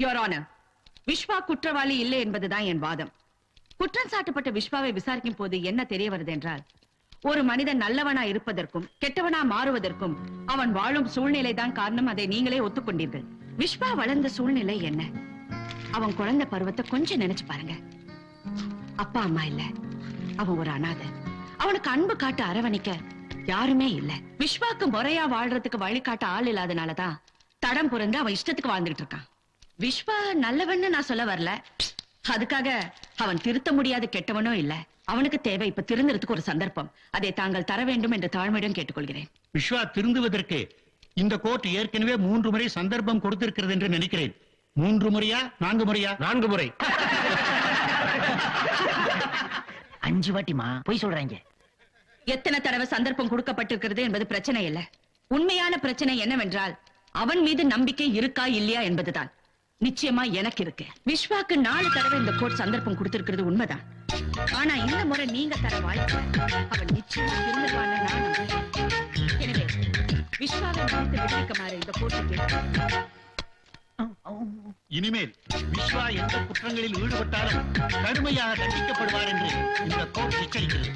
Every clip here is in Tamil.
யுவர் ஆனர், விஸ்வா குற்றவாளி இல்லை என்பதுதான் என் வாதம். குற்றம் சாட்டப்பட்ட விஸ்வாவை விசாரிக்கும் போது என்ன தெரிய வருது என்றால், ஒரு மனிதன் நல்லவனா இருப்பதற்கும் கெட்டவனா மாறுவதற்கும் அவன் வாழும் சூழ்நிலை தான் காரணம். அதை நீங்களே ஒத்துக்கொண்டீர்கள். விஸ்வா வளர்ந்த சூழ்நிலை என்ன? அவன் குழந்தை பருவத்தை கொஞ்சம் நினைச்சு பாருங்க. அப்பா அம்மா இல்ல, அவன் ஒரு அனாதை. அவனுக்கு அன்பு காட்ட அரவணைக்க யாருமே இல்ல. விஸ்வாக்கு முறையா வாழ்றதுக்கு வழிகாட்ட ஆள் இல்லாதனாலதான் தடம் புரந்து அவன் இஷ்டத்துக்கு வாழ்ந்துட்டு இருக்கான். விஸ்வா நல்லவன்னு நான் சொல்ல வரல. அதுக்காக அவன் திருத்த முடியாத கெட்டவனோ இல்ல. அவனுக்கு தேவை இப்ப திருந்துறதுக்கு ஒரு சந்தர்ப்பம். அதை தாங்கள் தர வேண்டும் என்று தாழ்மையுடன் கேட்டுக்கொள்கிறேன். விஸ்வா திருந்துவதற்கு இந்த கோர்ட் ஏற்கனவே 3 முறை சந்தர்ப்பம் கொடுத்திருக்கிறது என்று நினைக்கிறேன். 3 முறையா 4 முறையா? 4 முறை. 5 வாட்டிமா போய் சொல்றாங்க. எத்தனை தடவை சந்தர்ப்பம் கொடுக்கப்பட்டிருக்கிறது என்பது பிரச்சனை இல்ல. உண்மையான பிரச்சனை என்னவென்றால் அவன் மீது நம்பிக்கை இருக்கா இல்லையா என்பதுதான். நிச்சயமா எனக்கு இருக்கு. விஸ்வாக்கு 4 தடவை இந்த கோர்ட் சந்தர்ப்பம் கொடுத்திருக்கிறது உண்மைதான். ஆனா இந்த முறை நீங்க தர வாய்ப்பு அவன் நிச்சயமா திருந்துவான்னு நான் நம்புறேன். எனவே விஸ்வாவை மன்னித்து விடுவிக்குமாறு இந்த கோர்ட்டுக்கு. இனிமேல் விஸ்வா எந்த குற்றங்களில் ஈடுபட்டாலும் கடுமையாக தண்டிக்கப்படுவார் என்று இந்த கோர்ட் எச்சரிக்கிறது.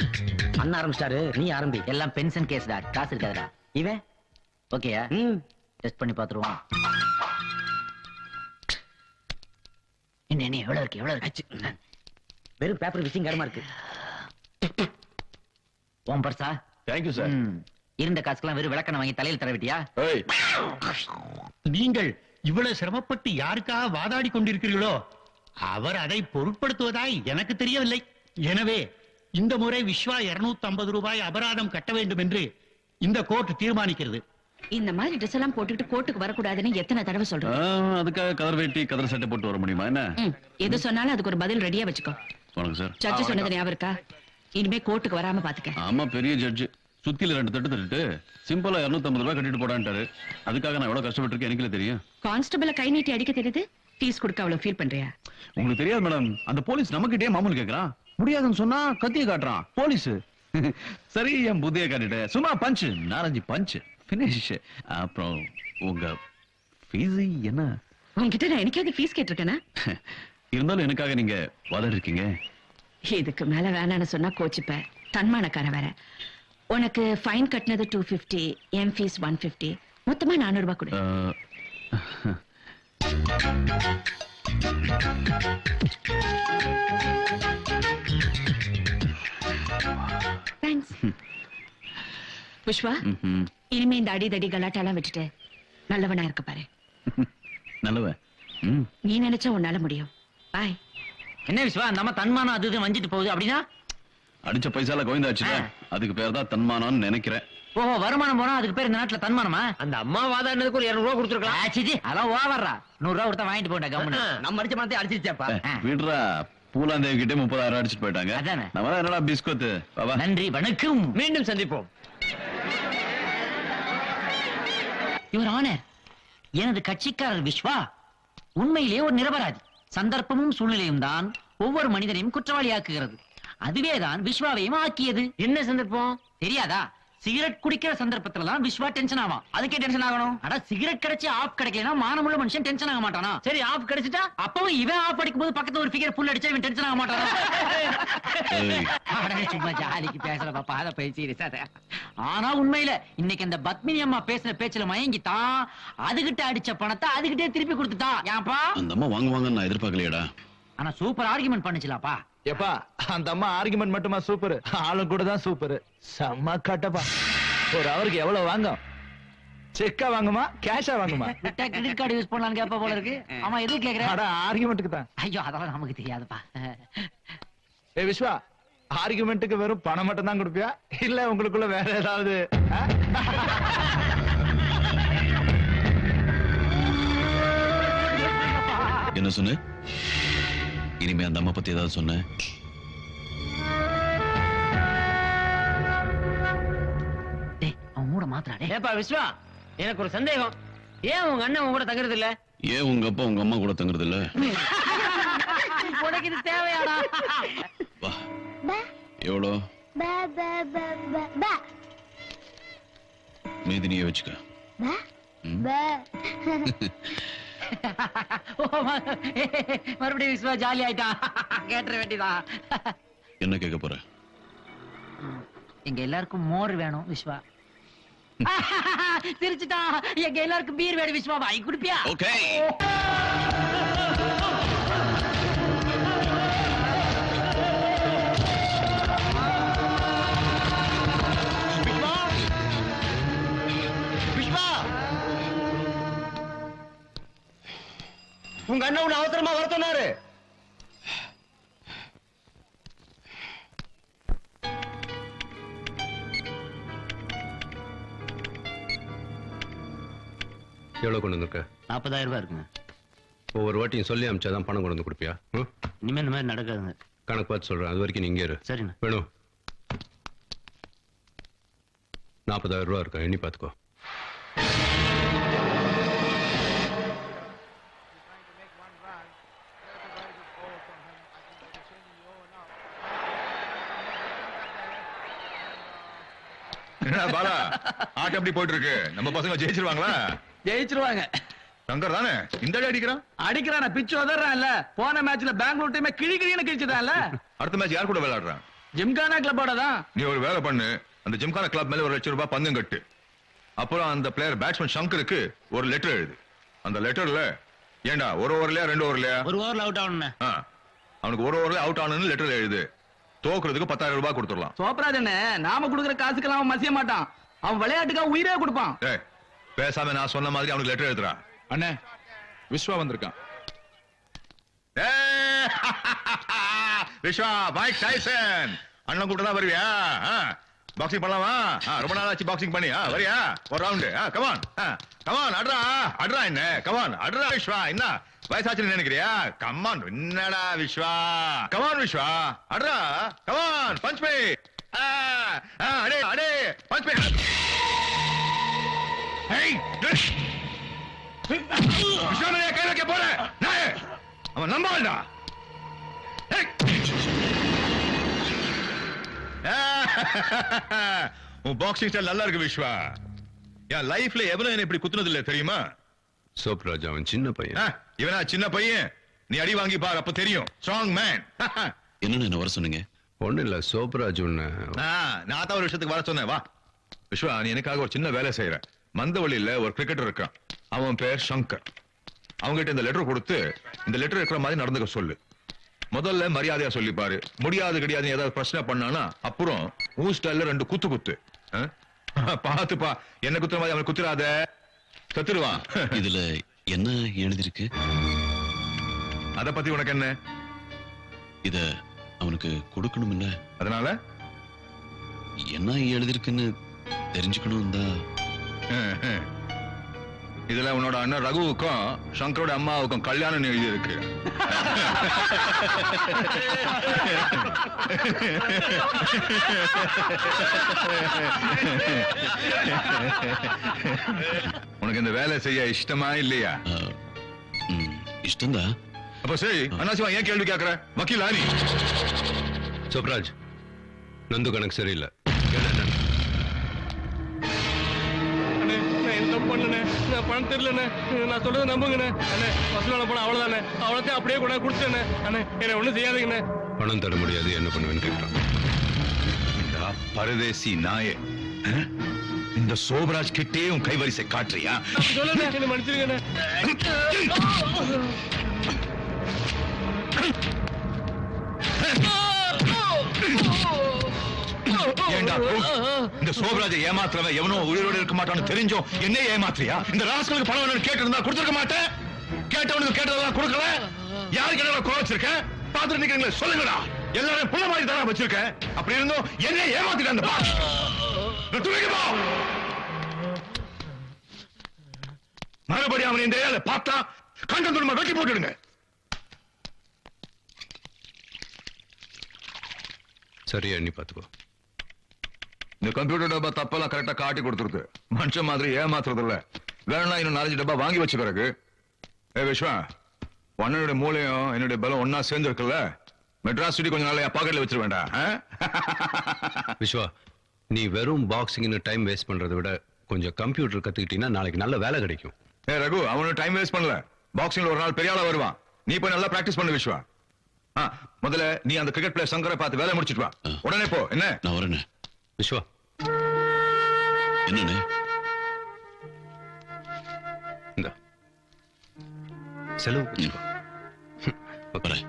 அண்ணா ஆரம்பிச்சாரு, நீ ஆரம்பி. எல்லாம் பென்ஷன் கேஸ்டா, காசு இருக்காதுடா. இவன் ஓகேயா? டெஸ்ட் பண்ணி பாத்துருவோம். என்ன எவ்வளவு இருக்கு? வெறும் பேப்பர் விசிங் கடமா இருக்கு. ஓம் பர்சா. Thank you sir. இருந்த காசுக்கெல்லாம் வெறும் விளக்கணை வாங்கி தலையில் தரவிட்டியா? நீங்கள் இவ்வளவு சிரமப்பட்டு யாருக்காக வாதாடி கொண்டிருக்கிறீர்களோ அவர் அதை பொருட்படுத்துவதாய் எனக்கு தெரியவில்லை. எனவே இந்த முறை விஸ்வா 250 ரூபாய் அபராதம் கட்ட வேண்டும் என்று இந்த கோர்ட் தீர்மானிக்கிறது. இந்த மாதிரி ட்ரெஸ் எல்லாம் போட்டுட்டு கோர்ட்டுக்கு வரக்கூடாதுன்னு எத்தனை தடவை சொல்றேன். அதுக்காக கதர் வேட்டி கதர் சட்டை போட்டு வர முடியுமா என்ன? எது சொன்னாலும் அதுக்கு ஒரு பதில் ரெடியா வச்சுக்கோ. வணக்கம் சார். ஜட்ஜ் சொன்னது ஞாபகம் இருக்கா? இனிமே கோர்ட்டுக்கு வராம பாத்துக்க. ஆமா, பெரிய ஜட்ஜ். சுத்தில 2 தட்டு தட்டு சிம்பிளா 250 ரூபாய் கட்டிட்டு போடான்ட்டாரு. அதுக்காக நான் எவ்வளவு கஷ்டப்பட்டு இருக்கேன் எனக்கு தெரியும். கான்ஸ்டபிள கை நீட்டி அடிக்க தெரியுது, ஃபீஸ் கொடுக்க அவ்வளவு ஃபீல் பண்றியா? உங்களுக்கு தெரியாது மேடம், அந்த போலீஸ் நம்மகிட்டே மாமூல் கேக்குறான். முடியாதுன்னு சொன்னா கத்திய காட்டுறான் போலீஸ். சரி, என் புத்திய காட்டிட்டேன். சும்மா பஞ்ச் 4-5 பஞ்ச் பினிஷ். அப்புறம் உங்க ஃபீஸ் என்ன? உங்ககிட்ட நான் எனக்காவது ஃபீஸ் கேட்டிருக்கேனா? இருந்தாலும் எனக்காக நீங்க வாதாடி இருக்கீங்க. இதுக்கு மேல வேணான்னு சொன்னா கோச்சிப்ப. தன்மானக்கார வேற. உனக்கு ஃபைன் கட்டினது 250, என் ஃபீஸ் 150, மொத்தமா 400 ரூபாய் கொடு. தேங்க்ஸ். புஷ்பா, இனிமே இந்த அடிதடி கலாட்டெல்லாம் விட்டுட்டு நல்லவனா இருக்க பாரு. நல்லவன் நீ நினைச்சா உன்னால முடியும். பாய். என்ன விஸ்வா, நம்ம தன்மானம் அது வஞ்சிட்டு போகுது அப்படின்னா? அடிச்ச பைசால கோவிந்தாச்சு. அதுக்கு பேர் தான் தன்மானம்னு நினைக்கிறேன். ஓஹோ, வருமானம் போனா அதுக்கு பேர் இந்த நாட்டுல தன்மானமா? அந்த அம்மா வாதாடுனதுக்கு ஒரு 200 ரூபாய் கொடுத்துருக்கலாம். அதான் ஓவர்ரா. 100 ரூபாய் கொடுத்தா வாங்கிட்டு போட்டா கம்முன்னு. நம்ம அடிச்ச மனத்தை அடிச்சிருச்சாப்பா. வீடுறா, பூலாந்தேவி கிட்டே 30,000 அடிச்சுட்டு போயிட்டாங்க. அதானே. நம்ம என்னடா பிஸ்கோத்து. நன்றி, வணக்கம். மீண்டும் சந்திப்போம். யுவர் ஆனர், எனது கட்சிக்காரர் விஸ்வா உண்மையிலே ஒரு நிரபராதி. சந்தர்ப்பமும் சூழ்நிலையும் தான் ஒவ்வொரு மனிதனையும் குற்றவாளியாக்குகிறது. அதுவேதான் விஸ்வாவையும் ஆக்கியது. என்ன சந்தர்ப்பம் தெரியாதா? சிகரெட் குடிக்கிற சந்தர்ப்பத்துல தான் விஸ்வா டென்ஷன் ஆவான். அதுக்கே டென்ஷன் ஆகணும்? அட, சிகரெட் கிடைச்சு ஆஃப் கிடைக்கலனா மானமுள்ள மனுஷன் டென்ஷன் ஆக மாட்டானா? சரி, ஆஃப் கிடைச்சிட்டா அப்பவும் இவன் ஆஃப் அடிக்கும்போது பக்கத்துல ஒரு ஃபிகர் ஃபுல் அடிச்சா இவன் டென்ஷன் ஆக மாட்டானா? அடே, சும்மா ஜாலிக்கு பேசுற பாப்பா, அத போய் சீரியஸா. ஆனா உண்மையில இன்னைக்கு அந்த பத்மினி அம்மா பேசின பேச்சுல மயங்கிட்டான். அதுகிட்ட அடிச்ச பணத்தை அதுகிட்டே திருப்பி கொடுத்துட்டான். ஏன்பா? அந்த அம்மா வாங்குவாங்கன்னு நான் எதிர்பார்க்கலையடா. ஆனா சூப்பர் ஆர்குமெண்ட் பண்ணுச்சுலாப்பா. ஏப்பா, அந்த அம்மா ஆர்குமெண்ட் மட்டுமா சூப்பர், ஆளும் கூட தான் சூப்பர். செம்ம கட்டப்பா. ஒரு அவருக்கு எவ்வளவு வாங்கும்? செக்கா வாங்குமா, கேஷா வாங்குமா? விட்டா கிரெடிட் கார்டு யூஸ் பண்ணலாம்னு கேப்பா போல இருக்கு. ஆமா, எதுக்கு கேக்குற? அட, ஆர்குமெண்ட்டுக்கு தான். ஐயோ, அதெல்லாம் நமக்கு தெரியாதுப்பா. ஏ விஸ்வா, ஆர்குமெண்ட்டுக்கு வெறும் பணம் மட்டும் தான் கொடுப்பியா, இல்ல உங்களுக்குள்ள வேற ஏதாவது? என்ன சொன்ன? இனிமே அந்த அம்மா பத்தி ஏதாவது சொன்ன? அவன் மூட மாத்திராடே. ஏப்பா விஸ்வா, எனக்கு ஒரு சந்தேகம். ஏன் உங்க அண்ணன் உங்க கூட தங்குறது இல்ல? ஏன் உங்க அப்பா உங்க அம்மா கூட தங்குறது இல்ல? உனக்கு இது தேவையாடா? எவ்வளோ? மீதி நீயே வச்சுக்க. மறுபடியும் விஸ்வா ஜாலி ஆயிட்டான். கேட்டுற வேண்டியதான். என்ன கேட்க போற? எங்க எல்லாருக்கும் மோர் வேணும் விஸ்வா. சிரிச்சுட்டான். எங்க எல்லாருக்கும் பீர் வேணும் விஸ்வா. வாங்கி குடிப்பியா? ஓகே. உங்க அண்ணன் உன்னை அவசரமா வர சொன்னாரு. எவ்வளவு கொண்டு வந்திருக்க? 40,000 ரூபாய் இருக்குங்க. ஒவ்வொரு வாட்டியும் சொல்லி அமிச்சாதான் பணம் கொண்டு வந்து கொடுப்பியா? ம்? இனிமே இந்த மாதிரி நடக்காதுங்க. கணக்கு பார்த்து சொல்றேன். அது வரைக்கும் நீங்க இரு. சரிண்ணா. வேணும் 40,000 ரூபா இருக்கா? எண்ணி பார்த்துக்கோ. என்ன பாலா, ஆட்டம் எப்படி போயிட்டு இருக்கு? நம்ம பசங்க ஜெயிச்சிருவாங்களா? ஜெயிச்சிருவாங்க. சங்கர் தானே இந்த அடி அடிக்கிறான். அடிக்கிறான பிச்சு உதறான்ல. போன மேட்ச்ல பெங்களூர் டீமே கிழி கிழின்னு கிழிச்சுட்டான்ல. அடுத்த மேட்ச் யார் கூட விளையாடுறான்? ஜிம்கானா கிளப்போட தான். நீ ஒரு வேலை பண்ணு, அந்த ஜிம்கானா கிளப் மேல 1 லட்சம் ரூபாய் பந்தம் கட்டு. அப்புறம் அந்த பிளேயர் பேட்ஸ்மேன் சங்கருக்கு ஒரு லெட்டர் எழுது. அந்த லெட்டர்ல ஏண்டா ஒரு ஓவர்லயா 2 ஓவர்லயா? ஒரு ஓவர்ல அவுட் ஆகணும்ண்ணே. அவனுக்கு ஒரு ஓவர்ல அவுட் ஆனு லெட்டர் எழுது. தோக்குறதுக்கு 10,000 ரூபாய் கொடுத்துடலாம். சோப்ராஜ் அண்ணே, நாம குடுக்குற காசுக்கெல்லாம் அவன் மசிய மாட்டான். அவன் விளையாட்டுக்காக உயிரே கொடுப்பான். ஏய், பேசாம நான் சொன்ன மாதிரி அவனுக்கு லெட்டர் எழுதுறா. அண்ணே, விஸ்வா வந்திருக்கான். விஸ்வா, மைக் டைசன் அண்ணன் கூப்பிட்டு தான் வருவியா? பாக்ஸிங் பண்ணலாமா? ரொம்ப நாள் ஆச்சு பாக்ஸிங் பண்ணி. வரியா ஒரு ரவுண்டு? கமான் கமான், அட்ரா அட்ரா. என்ன கமான் அட்ரா விஸ்வா. என்ன வயசாச்சுன்னு நினைக்கிறியா? கமான். என்னடா விஸ்வா, கமான் விஸ்வா, அட்ரா கமான். பஞ்ச் பே. அடே அடே பஞ்ச் பே. ஏய் விஸ்வா, மேலே கை வைக்க போற நாயே. அவன் நம்பாள்டா. உன் பாக்ஸிங் ஸ்டைல் நல்லா இருக்கு விஸ்வா. என் லைஃப்ல எவ்வளவு என்ன இப்படி குத்துனது இல்ல தெரியுமா? சோப்ராஜ் அவன் சின்ன பையன். இவனா சின்ன பையன்? நீ அடி வாங்கி பார், அப்ப தெரியும். Strong man. என்ன வர சொன்னீங்க? ஒண்ணு இல்ல, சோப்ராஜ் ஒண்ணு. நான் தான் ஒரு விஷயத்துக்கு வர சொன்னேன். வா விஸ்வா, நீ எனக்காக ஒரு சின்ன வேலை செய்யற. மந்தவழியில ஒரு கிரிக்கெட்டர் இருக்கான். அவன் பேர் சங்கர். அவங்ககிட்ட இந்த லெட்டர் கொடுத்து இந்த லெட்டர் இருக்கிற மாதிரி நடந்துக்க சொல்லு. முதல்ல மரியாதையா சொல்லி பாரு. முடியாது கிடையாது ஏதாவது பிரச்சனை பண்ணானா அப்புறம் ஊ ஸ்டைல்ல 2 குத்து குத்து. பாத்துப்பா, என்ன குத்துற மாதிரி அவன் குத்துறாத, செத்துருவான். இதுல என்ன எழுதிருக்கு? அத பத்தி உனக்கு என்ன? இத அவனுக்கு கொடுக்கணும் இல்ல, அதனால என்ன எழுதிருக்குன்னு தெரிஞ்சுக்கணும் தான். இதுல உன்னோட அண்ணன் ரகுவுக்கும் சங்கரோட அம்மாவுக்கும் கல்யாணம் எழுதி இருக்கு. உனக்கு இந்த வேலை செய்ய இஷ்டமா இல்லையா? இஷ்டம்தான். அப்ப சரி, அண்ணாசிவா ஏன் கேள்வி கேட்கற? வக்கீலா நீ? சோப்ராஜ், நந்து கணக்கு சரியில்லை. பணம் தெரியலண்ணே, நான் சொல்றது நம்புங்கண்ணே. அண்ணே வசூலான பணம் அவ்வளவுதானே, அவ்வளோத்தையும் அப்படியே கூட கொடுத்தேண்ணே. அண்ணே என்ன ஒண்ணும் செய்யாதீங்கண்ணே. பணம் தர முடியாது, என்ன பண்ணுவேன்னு கேட்கிறான். பரதேசி நாயே, இந்த சோபராஜ் கிட்டே உன் கைவரிசை காட்டுறியா? சொல்லுண்ணே, என்ன மன்னிச்சிருங்கண்ணே. ஏண்டா இந்த சோபராஜை ஏமாத்துறவன் எவனோ உயிரோடு இருக்க மாட்டான்னு தெரிஞ்சோம் என்ன ஏமாத்திரியா? இந்த ராஸ்கலுக்கு பணம் வேணும்னு கேட்டிருந்தா கொடுத்துருக்க மாட்டேன். கேட்டவனுக்கு கேட்டதெல்லாம் கொடுக்கல. யாருக்கு என்ன குறை வச்சிருக்கேன் பாத்துட்டு நிக்கிறீங்களே, சொல்லுங்கடா. எல்லாரும் புள்ள மாதிரி தானே வச்சிருக்கேன். அப்படி இருந்தோம் என்ன ஏமாத்திட்டான் அந்த பாஸ். மறுபடியும் அவன் இந்த ஏழை பார்த்தா கண்டம் துருமா வெட்டி போட்டுடுங்க. சரியா எண்ணி பார்த்துக்கோ. இந்த கம்ப்யூட்டர் டப்பா தப்பெல்லாம் கரெக்டா காட்டி கொடுத்துருக்கு. மனுஷன் மாதிரி ஏமாத்துறது இல்ல. வேணா இன்னும் 4 டப்பா வாங்கி வச்ச பிறகு விஸ்வா, உன்னுடைய மூளையும் என்னுடைய பலம் ஒன்னா சேர்ந்து இருக்குல்ல, மெட்ராஸ் சிட்டி கொஞ்ச நாள் என் பாக்கெட்ல வச்சிட வேண்டாம். விஸ்வா, நீ வெறும் பாக்ஸிங்னு டைம் வேஸ்ட் பண்றதை விட கொஞ்சம் கம்ப்யூட்டர் கத்துக்கிட்டீங்கன்னா நாளைக்கு நல்ல வேலை கிடைக்கும். ரகு, அவனு டைம் வேஸ்ட் பண்ணல. பாக்ஸிங்ல ஒரு நாள் பெரிய ஆளா வருவான். நீ போய் நல்லா பிராக்டிஸ் பண்ணு விஸ்வா. முதல்ல நீ அந்த கிரிக்கெட் பிளேயர் சங்கரை பார்த்து வேலை முடிச்சிட்டு வா. உடனே போ. என்ன? நான் வரேண்ணே. விஸ்வா என்னண்ணே? இந்த செலவு வரேன்.